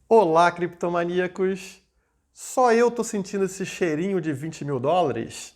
Olá, criptomaníacos! Só eu tô sentindo esse cheirinho de 20 mil dólares?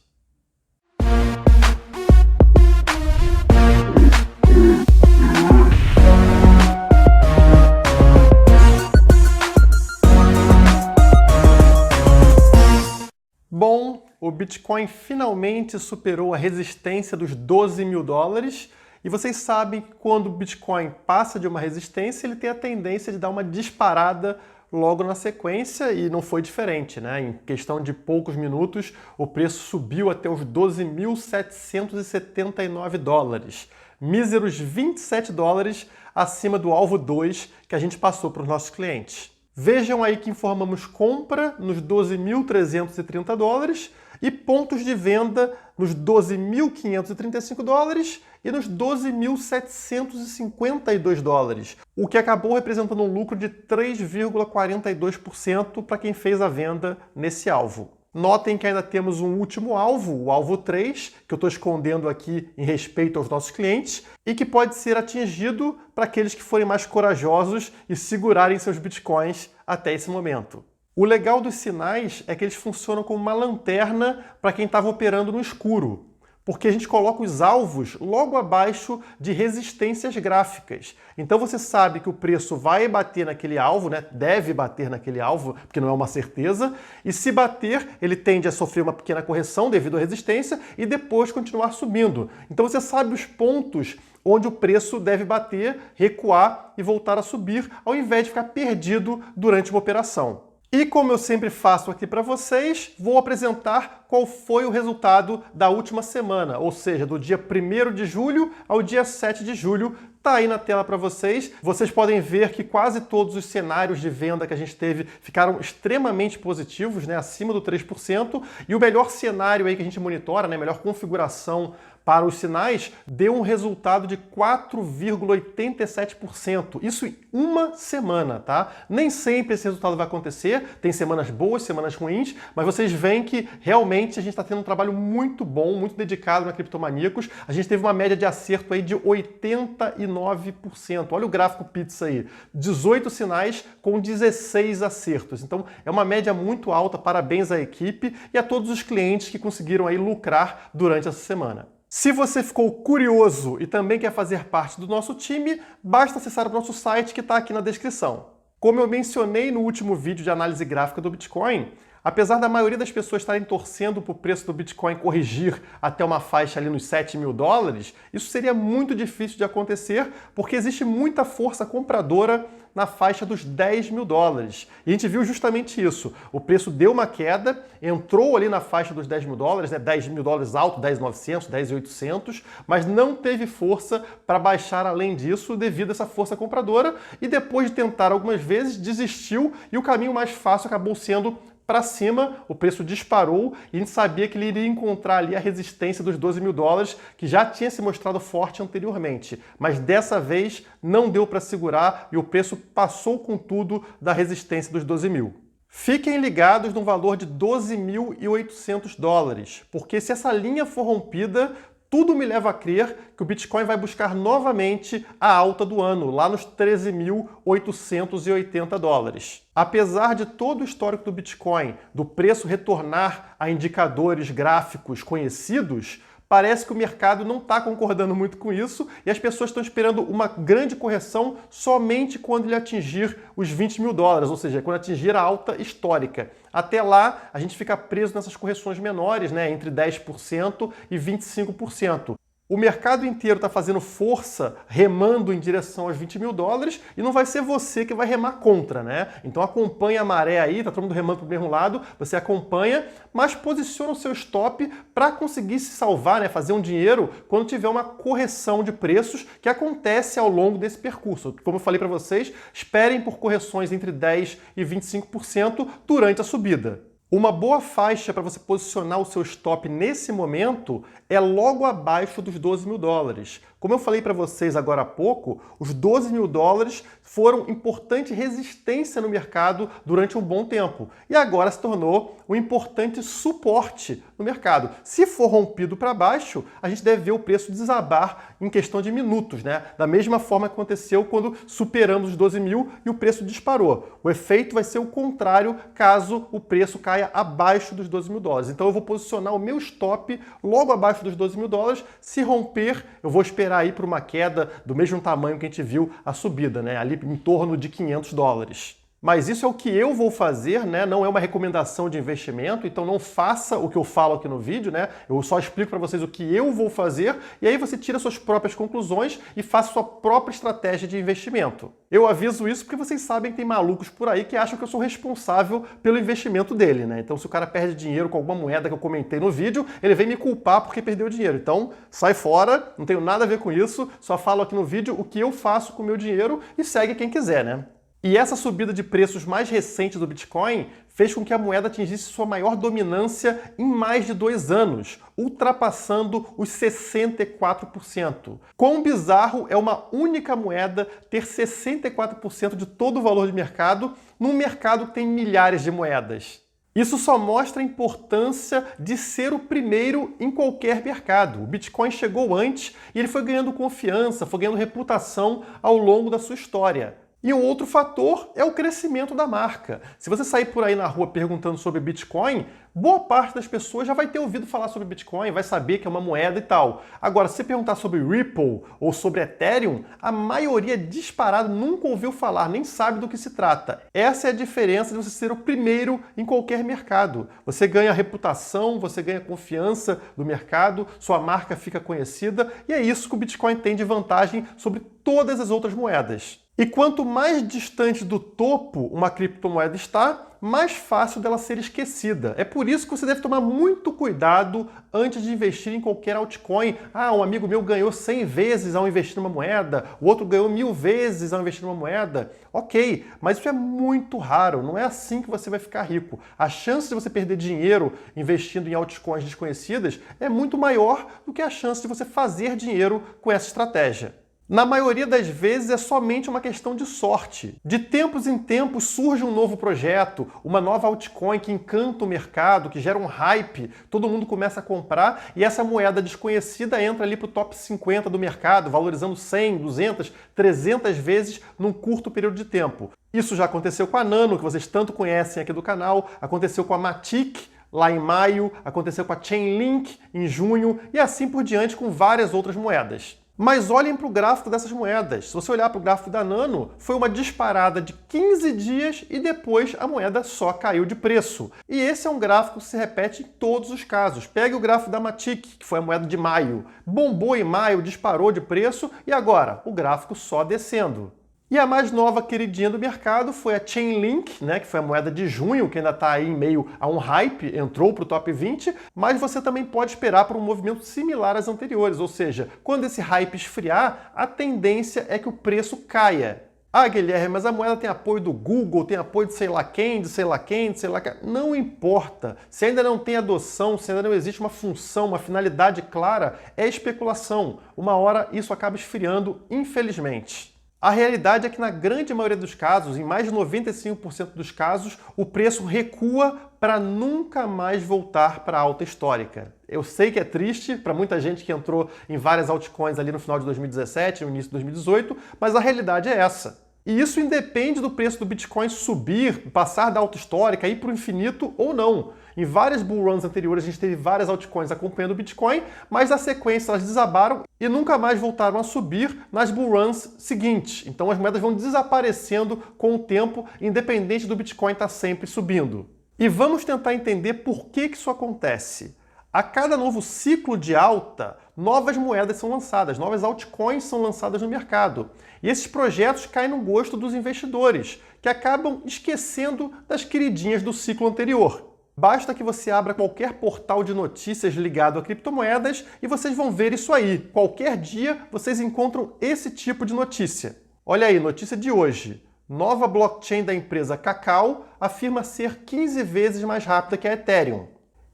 Bom, o Bitcoin finalmente superou a resistência dos 12 mil dólares e vocês sabem que quando o Bitcoin passa de uma resistência, ele tem a tendência de dar uma disparada logo na sequência e não foi diferente, né? Em questão de poucos minutos, o preço subiu até os 12.779 dólares. Míseros 27 dólares acima do alvo 2 que a gente passou para os nossos clientes. Vejam aí que informamos compra nos 12.330 dólares e pontos de venda nos 12.535 dólares e nos 12.752 dólares, o que acabou representando um lucro de 3,42% para quem fez a venda nesse alvo. Notem que ainda temos um último alvo, o alvo 3, que eu estou escondendo aqui em respeito aos nossos clientes, e que pode ser atingido para aqueles que forem mais corajosos e segurarem seus bitcoins até esse momento. O legal dos sinais é que eles funcionam como uma lanterna para quem estava operando no escuro, porque a gente coloca os alvos logo abaixo de resistências gráficas. Então você sabe que o preço vai bater naquele alvo, né? Deve bater naquele alvo, porque não é uma certeza, e se bater, ele tende a sofrer uma pequena correção devido à resistência e depois continuar subindo. Então você sabe os pontos onde o preço deve bater, recuar e voltar a subir, ao invés de ficar perdido durante uma operação. E como eu sempre faço aqui para vocês, vou apresentar qual foi o resultado da última semana, ou seja, do dia 1º de julho ao dia 7 de julho. Tá aí na tela para vocês. Vocês podem ver que quase todos os cenários de venda que a gente teve ficaram extremamente positivos, né, acima do 3%, e o melhor cenário aí que a gente monitora, né, melhor configuração para os sinais, deu um resultado de 4,87%. Isso em uma semana, tá? Nem sempre esse resultado vai acontecer, tem semanas boas, semanas ruins, mas vocês veem que realmente a gente está tendo um trabalho muito bom, muito dedicado na Criptomaníacos. A gente teve uma média de acerto aí de 89%. Olha o gráfico pizza aí. 18 sinais com 16 acertos. Então é uma média muito alta, parabéns à equipe e a todos os clientes que conseguiram aí lucrar durante essa semana. Se você ficou curioso e também quer fazer parte do nosso time, basta acessar o nosso site que está aqui na descrição. Como eu mencionei no último vídeo de análise gráfica do Bitcoin, apesar da maioria das pessoas estarem torcendo para o preço do Bitcoin corrigir até uma faixa ali nos 7 mil dólares, isso seria muito difícil de acontecer porque existe muita força compradora na faixa dos 10 mil dólares. E a gente viu justamente isso. O preço deu uma queda, entrou ali na faixa dos 10 mil dólares, né? 10 mil dólares alto, 10.900, 10.800, mas não teve força para baixar além disso devido a essa força compradora e depois de tentar algumas vezes desistiu e o caminho mais fácil acabou sendo para cima, o preço disparou e a gente sabia que ele iria encontrar ali a resistência dos 12 mil dólares, que já tinha se mostrado forte anteriormente. Mas dessa vez não deu para segurar e o preço passou com tudo da resistência dos 12 mil. Fiquem ligados no valor de 12.800 dólares, porque se essa linha for rompida, tudo me leva a crer que o Bitcoin vai buscar novamente a alta do ano, lá nos 13.880 dólares. Apesar de todo o histórico do Bitcoin, do preço retornar a indicadores gráficos conhecidos, parece que o mercado não está concordando muito com isso e as pessoas estão esperando uma grande correção somente quando ele atingir os 20 mil dólares, ou seja, quando atingir a alta histórica. Até lá, a gente fica preso nessas correções menores, né, entre 10% e 25%. O mercado inteiro está fazendo força, remando em direção aos 20 mil dólares e não vai ser você que vai remar contra, né? Então acompanha a maré aí, tá todo mundo remando para o mesmo lado, você acompanha, mas posiciona o seu stop para conseguir se salvar, né? Fazer um dinheiro quando tiver uma correção de preços que acontece ao longo desse percurso. Como eu falei para vocês, esperem por correções entre 10% e 25% durante a subida. Uma boa faixa para você posicionar o seu stop nesse momento é logo abaixo dos 12 mil dólares, Como eu falei para vocês agora há pouco, os 12 mil dólares foram importante resistência no mercado durante um bom tempo e agora se tornou um importante suporte no mercado. Se for rompido para baixo, a gente deve ver o preço desabar em questão de minutos, né? Da mesma forma que aconteceu quando superamos os 12 mil e o preço disparou. O efeito vai ser o contrário caso o preço caia abaixo dos 12 mil dólares. Então eu vou posicionar o meu stop logo abaixo dos 12 mil dólares. Se romper, eu vou esperar aí para uma queda do mesmo tamanho que a gente viu a subida, né? Ali em torno de 500 dólares. Mas isso é o que eu vou fazer, né? Não é uma recomendação de investimento, então não faça o que eu falo aqui no vídeo, né? Eu só explico para vocês o que eu vou fazer e aí você tira suas próprias conclusões e faça sua própria estratégia de investimento. Eu aviso isso porque vocês sabem que tem malucos por aí que acham que eu sou responsável pelo investimento dele, né? Então se o cara perde dinheiro com alguma moeda que eu comentei no vídeo, ele vem me culpar porque perdeu dinheiro. Então sai fora, não tenho nada a ver com isso, só falo aqui no vídeo o que eu faço com o meu dinheiro e segue quem quiser, né? E essa subida de preços mais recente do Bitcoin fez com que a moeda atingisse sua maior dominância em mais de 2 anos, ultrapassando os 64%. Quão bizarro é uma única moeda ter 64% de todo o valor de mercado num mercado que tem milhares de moedas. Isso só mostra a importância de ser o primeiro em qualquer mercado. O Bitcoin chegou antes e ele foi ganhando confiança, foi ganhando reputação ao longo da sua história. E um outro fator é o crescimento da marca. Se você sair por aí na rua perguntando sobre Bitcoin, boa parte das pessoas já vai ter ouvido falar sobre Bitcoin, vai saber que é uma moeda e tal. Agora, se você perguntar sobre Ripple ou sobre Ethereum, a maioria disparado nunca ouviu falar, nem sabe do que se trata. Essa é a diferença de você ser o primeiro em qualquer mercado. Você ganha reputação, você ganha confiança do mercado, sua marca fica conhecida e é isso que o Bitcoin tem de vantagem sobre todas as outras moedas. E quanto mais distante do topo uma criptomoeda está, mais fácil dela ser esquecida. É por isso que você deve tomar muito cuidado antes de investir em qualquer altcoin. Ah, um amigo meu ganhou 100 vezes ao investir numa moeda, o outro ganhou 1000 vezes ao investir numa moeda. Ok, mas isso é muito raro, não é assim que você vai ficar rico. A chance de você perder dinheiro investindo em altcoins desconhecidas é muito maior do que a chance de você fazer dinheiro com essa estratégia. Na maioria das vezes é somente uma questão de sorte. De tempos em tempos surge um novo projeto, uma nova altcoin que encanta o mercado, que gera um hype, todo mundo começa a comprar e essa moeda desconhecida entra ali para o top 50 do mercado, valorizando 100, 200, 300 vezes num curto período de tempo. Isso já aconteceu com a Nano, que vocês tanto conhecem aqui do canal, aconteceu com a Matic, lá em maio, aconteceu com a Chainlink em junho e assim por diante com várias outras moedas. Mas olhem para o gráfico dessas moedas. Se você olhar para o gráfico da Nano, foi uma disparada de 15 dias e depois a moeda só caiu de preço. E esse é um gráfico que se repete em todos os casos. Pegue o gráfico da Matic, que foi a moeda de maio. Bombou em maio, disparou de preço e agora o gráfico só descendo. E a mais nova queridinha do mercado foi a Chainlink, né, que foi a moeda de junho, que ainda está aí em meio a um hype, entrou para o top 20, mas você também pode esperar por um movimento similar às anteriores, ou seja, quando esse hype esfriar, a tendência é que o preço caia. Ah, Guilherme, mas a moeda tem apoio do Google, tem apoio de sei lá quem, de sei lá quem, de sei lá quem. Não importa. Se ainda não tem adoção, se ainda não existe uma função, uma finalidade clara, é especulação. Uma hora isso acaba esfriando, infelizmente. A realidade é que na grande maioria dos casos, em mais de 95% dos casos, o preço recua para nunca mais voltar para a alta histórica. Eu sei que é triste para muita gente que entrou em várias altcoins ali no final de 2017, no início de 2018, mas a realidade é essa. E isso independe do preço do Bitcoin subir, passar da alta histórica, ir para o infinito ou não. Em várias bull runs anteriores a gente teve várias altcoins acompanhando o Bitcoin, mas na sequência elas desabaram e nunca mais voltaram a subir nas bull runs seguintes. Então as moedas vão desaparecendo com o tempo, independente do Bitcoin estar sempre subindo. E vamos tentar entender por que isso acontece. A cada novo ciclo de alta, novas moedas são lançadas, novas altcoins são lançadas no mercado. E esses projetos caem no gosto dos investidores, que acabam esquecendo das queridinhas do ciclo anterior. Basta que você abra qualquer portal de notícias ligado a criptomoedas e vocês vão ver isso aí. Qualquer dia vocês encontram esse tipo de notícia. Olha aí, notícia de hoje. Nova blockchain da empresa Cacau afirma ser 15 vezes mais rápida que a Ethereum.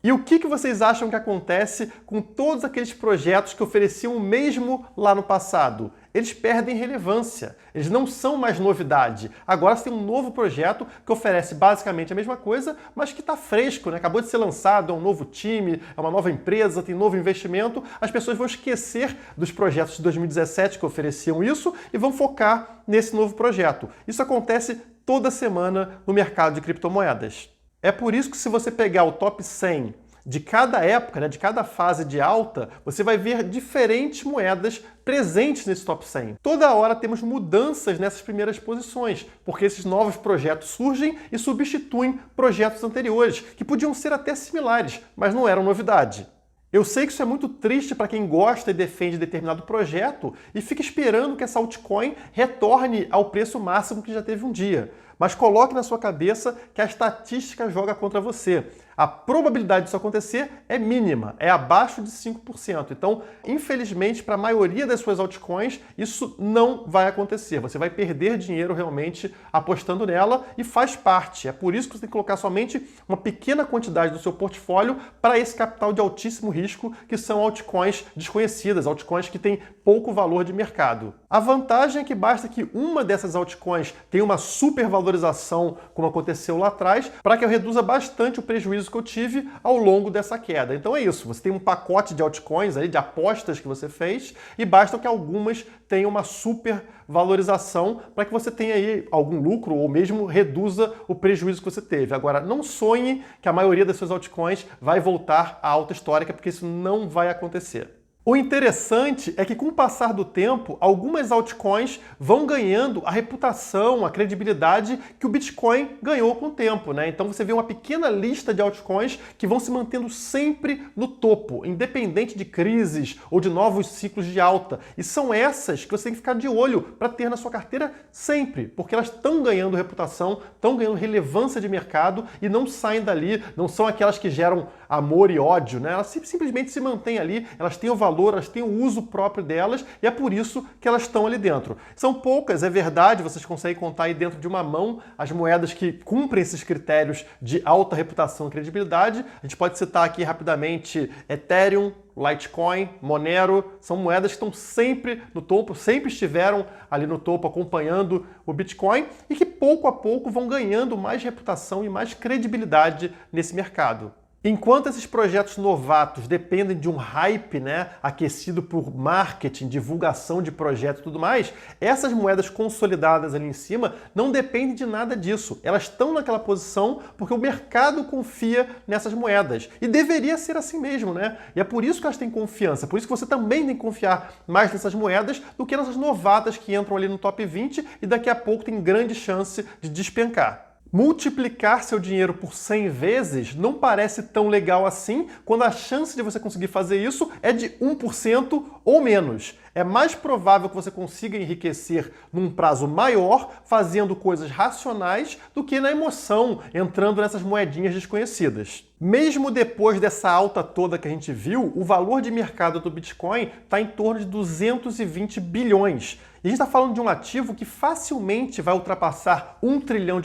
E o que vocês acham que acontece com todos aqueles projetos que ofereciam o mesmo lá no passado? Eles perdem relevância, eles não são mais novidade. Agora você tem um novo projeto que oferece basicamente a mesma coisa, mas que está fresco, né? Acabou de ser lançado, é um novo time, é uma nova empresa, tem novo investimento. As pessoas vão esquecer dos projetos de 2017 que ofereciam isso e vão focar nesse novo projeto. Isso acontece toda semana no mercado de criptomoedas. É por isso que se você pegar o top 100 de cada época, né, de cada fase de alta, você vai ver diferentes moedas presentes nesse top 100. Toda hora temos mudanças nessas primeiras posições, porque esses novos projetos surgem e substituem projetos anteriores, que podiam ser até similares, mas não eram novidade. Eu sei que isso é muito triste para quem gosta e defende determinado projeto e fica esperando que essa altcoin retorne ao preço máximo que já teve um dia. Mas coloque na sua cabeça que a estatística joga contra você. A probabilidade disso acontecer é mínima, é abaixo de 5%. Então, infelizmente, para a maioria das suas altcoins, isso não vai acontecer. Você vai perder dinheiro realmente apostando nela e faz parte. É por isso que você tem que colocar somente uma pequena quantidade do seu portfólio para esse capital de altíssimo risco, que são altcoins desconhecidas, altcoins que têm pouco valor de mercado. A vantagem é que basta que uma dessas altcoins tenha uma supervalorização, como aconteceu lá atrás, para que eu reduza bastante o prejuízo que eu tive ao longo dessa queda. Então é isso, você tem um pacote de altcoins aí, de apostas que você fez, e basta que algumas tenham uma super valorização para que você tenha aí algum lucro ou mesmo reduza o prejuízo que você teve. Agora, não sonhe que a maioria das suas altcoins vai voltar à alta histórica, porque isso não vai acontecer. O interessante é que, com o passar do tempo, algumas altcoins vão ganhando a reputação, a credibilidade que o Bitcoin ganhou com o tempo, né? Então você vê uma pequena lista de altcoins que vão se mantendo sempre no topo, independente de crises ou de novos ciclos de alta. E são essas que você tem que ficar de olho para ter na sua carteira sempre, porque elas estão ganhando reputação, estão ganhando relevância de mercado e não saem dali, não são aquelas que geram amor e ódio, né? Elas simplesmente se mantêm ali, elas têm o valor, elas têm o uso próprio delas e é por isso que elas estão ali dentro. São poucas, é verdade, vocês conseguem contar aí dentro de uma mão as moedas que cumprem esses critérios de alta reputação e credibilidade. A gente pode citar aqui rapidamente Ethereum, Litecoin, Monero, são moedas que estão sempre no topo, sempre estiveram ali no topo acompanhando o Bitcoin e que pouco a pouco vão ganhando mais reputação e mais credibilidade nesse mercado. Enquanto esses projetos novatos dependem de um hype, né, aquecido por marketing, divulgação de projetos e tudo mais, essas moedas consolidadas ali em cima não dependem de nada disso. Elas estão naquela posição porque o mercado confia nessas moedas. E deveria ser assim mesmo, né? E é por isso que elas têm confiança, por isso que você também tem que confiar mais nessas moedas do que nessas novatas que entram ali no top 20 e daqui a pouco tem grande chance de despencar. Multiplicar seu dinheiro por 100 vezes não parece tão legal assim quando a chance de você conseguir fazer isso é de 1% ou menos. É mais provável que você consiga enriquecer num prazo maior fazendo coisas racionais do que na emoção, entrando nessas moedinhas desconhecidas. Mesmo depois dessa alta toda que a gente viu, o valor de mercado do Bitcoin está em torno de 220 bilhões. E a gente está falando de um ativo que facilmente vai ultrapassar $1 trilhão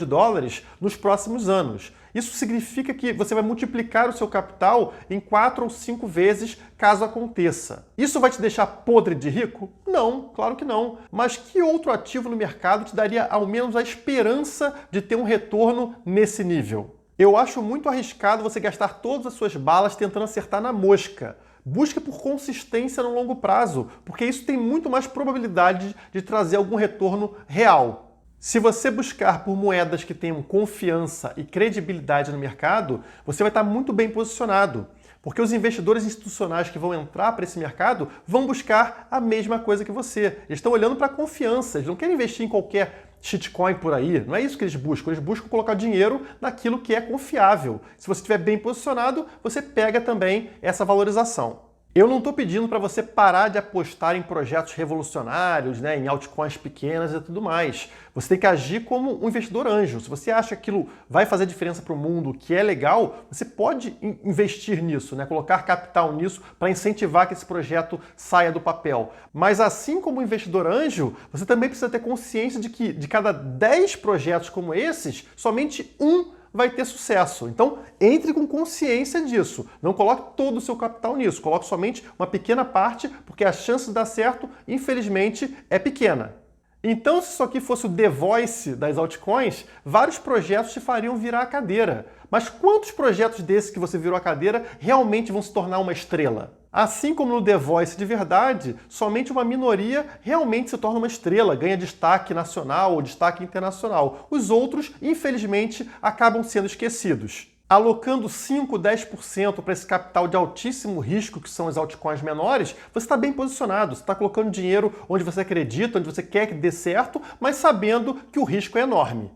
nos próximos anos. Isso significa que você vai multiplicar o seu capital em 4 ou 5 vezes caso aconteça. Isso vai te deixar podre de rico? Não, claro que não. Mas que outro ativo no mercado te daria ao menos a esperança de ter um retorno nesse nível? Eu acho muito arriscado você gastar todas as suas balas tentando acertar na mosca. Busque por consistência no longo prazo, porque isso tem muito mais probabilidade de trazer algum retorno real. Se você buscar por moedas que tenham confiança e credibilidade no mercado, você vai estar muito bem posicionado. Porque os investidores institucionais que vão entrar para esse mercado vão buscar a mesma coisa que você. Eles estão olhando para a confiança, eles não querem investir em qualquer shitcoin por aí. Não é isso que eles buscam colocar dinheiro naquilo que é confiável. Se você estiver bem posicionado, você pega também essa valorização. Eu não estou pedindo para você parar de apostar em projetos revolucionários, né, em altcoins pequenas e tudo mais. Você tem que agir como um investidor anjo. Se você acha que aquilo vai fazer diferença para o mundo, que é legal, você pode investir nisso, né, colocar capital nisso para incentivar que esse projeto saia do papel. Mas assim como investidor anjo, você também precisa ter consciência de que de cada 10 projetos como esses, somente um vai ter sucesso. Então, entre com consciência disso. Não coloque todo o seu capital nisso. Coloque somente uma pequena parte, porque a chance de dar certo, infelizmente, é pequena. Então, se isso aqui fosse o The Voice das altcoins, vários projetos te fariam virar a cadeira. Mas quantos projetos desses que você virou a cadeira realmente vão se tornar uma estrela? Assim como no The Voice de verdade, somente uma minoria realmente se torna uma estrela, ganha destaque nacional ou destaque internacional. Os outros, infelizmente, acabam sendo esquecidos. Alocando 5, 10% para esse capital de altíssimo risco, que são as altcoins menores, você está bem posicionado. Você está colocando dinheiro onde você acredita, onde você quer que dê certo, mas sabendo que o risco é enorme.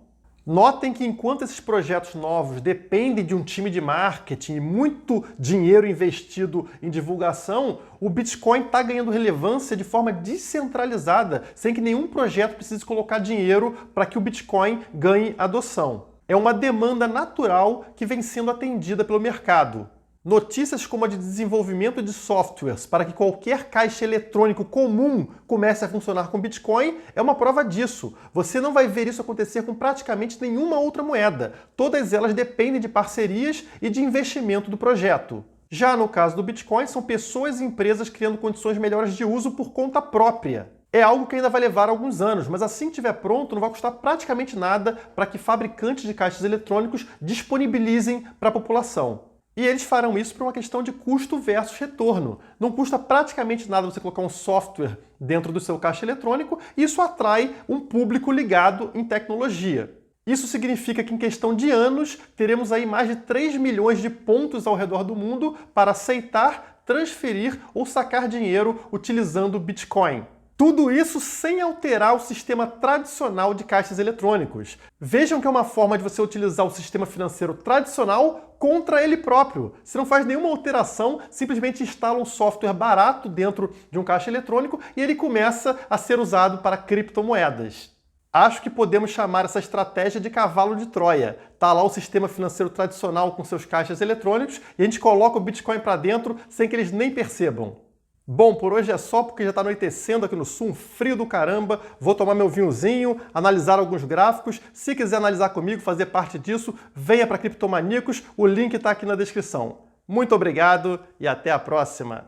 Notem que enquanto esses projetos novos dependem de um time de marketing e muito dinheiro investido em divulgação, o Bitcoin está ganhando relevância de forma descentralizada, sem que nenhum projeto precise colocar dinheiro para que o Bitcoin ganhe adoção. É uma demanda natural que vem sendo atendida pelo mercado. Notícias como a de desenvolvimento de softwares para que qualquer caixa eletrônico comum comece a funcionar com Bitcoin é uma prova disso. Você não vai ver isso acontecer com praticamente nenhuma outra moeda. Todas elas dependem de parcerias e de investimento do projeto. Já no caso do Bitcoin, são pessoas e empresas criando condições melhores de uso por conta própria. É algo que ainda vai levar alguns anos, mas assim que estiver pronto, não vai custar praticamente nada para que fabricantes de caixas eletrônicos disponibilizem para a população. E eles farão isso por uma questão de custo versus retorno. Não custa praticamente nada você colocar um software dentro do seu caixa eletrônico e isso atrai um público ligado em tecnologia. Isso significa que em questão de anos teremos aí mais de 3 milhões de pontos ao redor do mundo para aceitar, transferir ou sacar dinheiro utilizando o Bitcoin. Tudo isso sem alterar o sistema tradicional de caixas eletrônicos. Vejam que é uma forma de você utilizar o sistema financeiro tradicional contra ele próprio. Você não faz nenhuma alteração, simplesmente instala um software barato dentro de um caixa eletrônico e ele começa a ser usado para criptomoedas. Acho que podemos chamar essa estratégia de cavalo de Troia. Tá lá o sistema financeiro tradicional com seus caixas eletrônicos e a gente coloca o Bitcoin para dentro sem que eles nem percebam. Bom, por hoje é só porque já está anoitecendo aqui no sul, um frio do caramba. Vou tomar meu vinhozinho, analisar alguns gráficos. Se quiser analisar comigo, fazer parte disso, venha para Criptomaníacos, o link está aqui na descrição. Muito obrigado e até a próxima!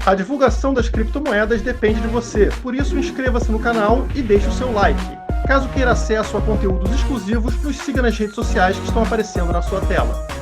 A divulgação das criptomoedas depende de você, por isso inscreva-se no canal e deixe o seu like. Caso queira acesso a conteúdos exclusivos, nos siga nas redes sociais que estão aparecendo na sua tela.